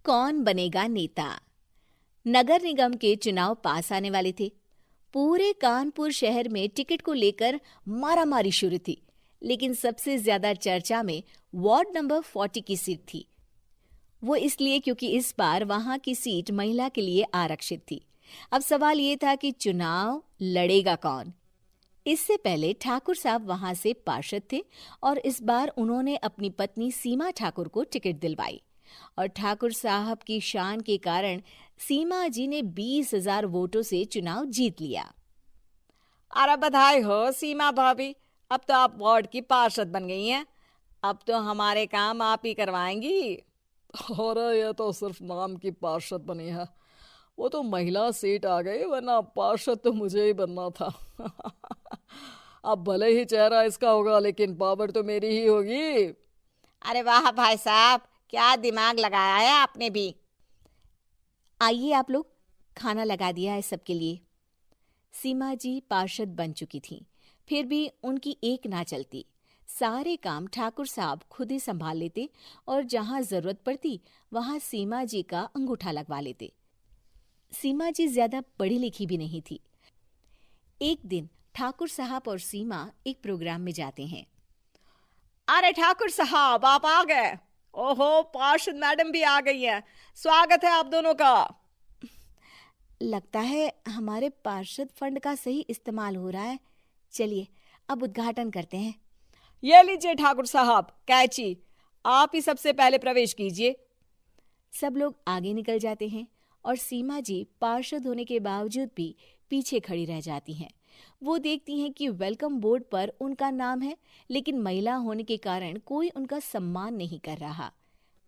कौन बनेगा नेता। नगर निगम के चुनाव पास आने वाले थे। पूरे कानपुर शहर में टिकट को लेकर मारामारी शुरू थी, लेकिन सबसे ज्यादा चर्चा में वार्ड नंबर 40 की सीट थी। वो इसलिए क्योंकि इस बार वहां की सीट महिला के लिए आरक्षित थी। अब सवाल ये था कि चुनाव लड़ेगा कौन। इससे पहले ठाकुर साहब वहां से पार्षद थे और इस बार उन्होंने अपनी पत्नी सीमा ठाकुर को टिकट दिलवाई और ठाकुर साहब की शान के कारण सीमा जी ने 20,000 वोटों से चुनाव जीत लिया। अरे बधाई हो सीमा भाभी, अब तो आप वार्ड की पार्षद बन गई हैं। अब तो हमारे काम आप ही करवाएंगी। अरे ये तो सिर्फ नाम की पार्षद बनी है, वो तो महिला सीट आ गई, वरना पार्षद तो मुझे ही बनना था। अब भले ही चेहरा इसका होगा, लेकिन पावर तो मेरी ही होगी। अरे वाह भाई साहब, क्या दिमाग लगाया है आपने भी। आइए आप लोग, खाना लगा दिया है सबके लिए। सीमा जी पार्षद बन चुकी थीं, फिर भी उनकी एक ना चलती। सारे काम ठाकुर साहब खुद ही संभाल लेते और जहां जरूरत पड़ती वहां सीमा जी का अंगूठा लगवा लेते। सीमा जी ज्यादा पढ़ी लिखी भी नहीं थी। एक दिन ठाकुर साहब और सीमा एक प्रोग्राम में जाते हैं। अरे ठाकुर साहब, आप आ गए। ओहो, पार्षद मैडम भी आ गई हैं। स्वागत है आप दोनों का। लगता है हमारे पार्षद फंड का सही इस्तेमाल हो रहा है। चलिए अब उद्घाटन करते हैं। ये लीजिए ठाकुर साहब कैची, आप ही सबसे पहले प्रवेश कीजिए। सब लोग आगे निकल जाते हैं और सीमा जी पार्षद होने के बावजूद भी पीछे खड़ी रह जाती हैं। वो देखती हैं कि वेलकम बोर्ड पर उनका नाम है, लेकिन महिला होने के कारण कोई उनका सम्मान नहीं कर रहा।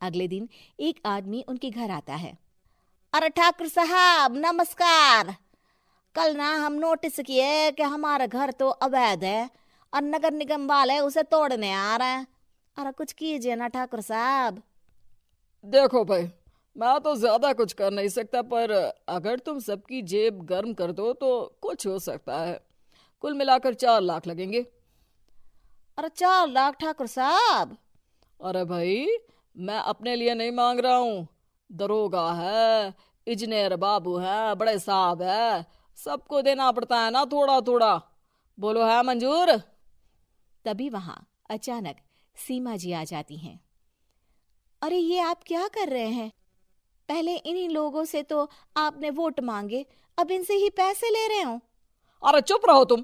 अगले दिन एक आदमी उनके घर आता है। अरे ठाकुर साहब नमस्कार। कल ना हम नोटिस किए कि हमारा घर तो अवैध है और नगर निगम वाले उसे तोड़ने आ रहे हैं। अरे कुछ कीजिए ना ठाकुर साहब। देखो भाई, मैं तो ज्यादा कुछ कर नहीं सकता, पर अगर तुम सबकी जेब गर्म कर दो तो कुछ हो सकता है। कुल मिलाकर 4 लाख लगेंगे। अरे 4 लाख ठाकुर साहब? अरे भाई, मैं अपने लिए नहीं मांग रहा हूँ। दरोगा है, इंजीनियर बाबू है, बड़े साहब है, सबको देना पड़ता है ना थोड़ा थोड़ा। बोलो है मंजूर? तभी वहां अचानक सीमा जी आ जाती हैं। अरे ये आप क्या कर रहे हैं? पहले इन्हीं लोगों से तो आपने वोट मांगे, अब इनसे ही पैसे ले रहे हो। अरे चुप रहो तुम,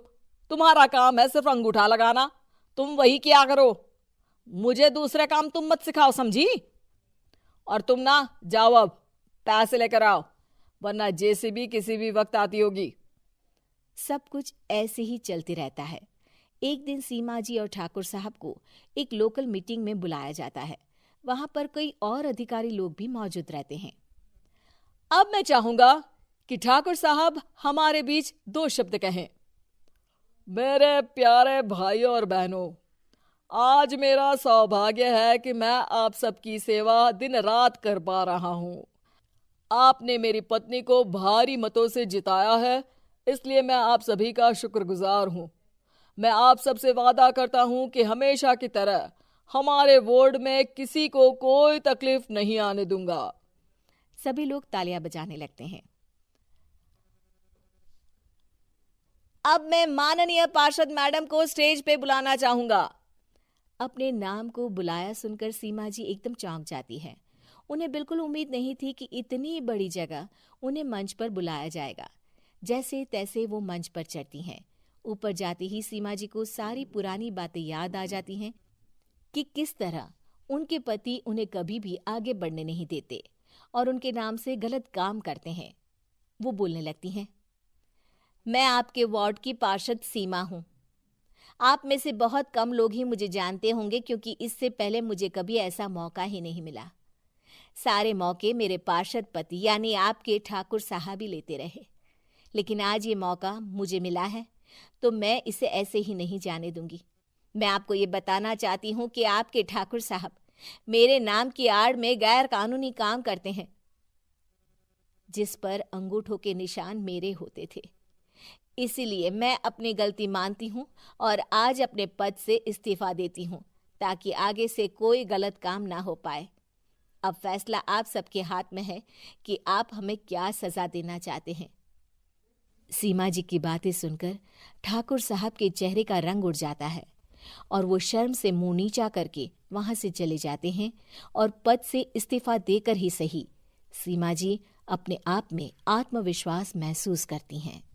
तुम्हारा काम है सिर्फ अंगूठा लगाना, तुम वही किया करो। मुझे दूसरे काम तुम मत सिखाओ, समझी? और तुम ना जाओ, अब पैसे लेकर आओ, वरना जेसीबी किसी भी वक्त आती होगी। सब कुछ ऐसे ही चलते रहता है। एक दिन सीमा जी और ठाकुर साहब को एक लोकल मीटिंग में बुलाया जाता है। वहां पर कई और अधिकारी लोग भी मौजूद रहते हैं। अब मैं चाहूंगा कि ठाकुर साहब हमारे बीच 2 शब्द कहें। मेरे प्यारे भाइयों और बहनों, आज मेरा सौभाग्य है कि मैं आप सबकी सेवा दिन रात कर पा रहा हूं। आपने मेरी पत्नी को भारी मतों से जिताया है, इसलिए मैं आप सभी का शुक्रगुजार हूं। मैं आप सबसे वादा करता हूं कि हमेशा की तरह हमारे वार्ड में किसी को कोई तकलीफ नहीं आने दूंगा। सभी लोग तालियां बजाने लगते हैं। अब मैं माननीय पार्षद मैडम को स्टेज पे बुलाना चाहूंगा। अपने नाम को बुलाया सुनकर सीमा जी एकदम चौंक जाती है। उन्हें बिल्कुल उम्मीद नहीं थी कि इतनी बड़ी जगह उन्हें मंच पर बुलाया जाएगा। जैसे तैसे वो मंच पर चढ़ती हैं। ऊपर जाते ही सीमा जी को सारी पुरानी बातें याद आ जाती हैं कि किस तरह उनके पति उन्हें कभी भी आगे बढ़ने नहीं देते और उनके नाम से गलत काम करते हैं। वो बोलने लगती हैं। मैं आपके वार्ड की पार्षद सीमा हूं। आप में से बहुत कम लोग ही मुझे जानते होंगे, क्योंकि इससे पहले मुझे कभी ऐसा मौका ही नहीं मिला। सारे मौके मेरे पार्षद पति यानी आपके ठाकुर साहब ही लेते रहे, लेकिन आज ये मौका मुझे मिला है तो मैं इसे ऐसे ही नहीं जाने दूंगी। मैं आपको ये बताना चाहती हूँ कि आपके ठाकुर साहब मेरे नाम की आड़ में गैर कानूनी काम करते हैं, जिस पर अंगूठों के निशान मेरे होते थे। इसीलिए मैं अपनी गलती मानती हूँ और आज अपने पद से इस्तीफा देती हूँ, ताकि आगे से कोई गलत काम ना हो पाए। अब फैसला आप सबके हाथ में है कि आप हमें क्या सजा देना चाहते हैं। सीमा जी की बातें सुनकर ठाकुर साहब के चेहरे का रंग उड़ जाता है और वो शर्म से मुंह नीचा करके वहां से चले जाते हैं और पद से इस्तीफा देकर ही सही सीमा जी अपने आप में आत्मविश्वास महसूस करती हैं।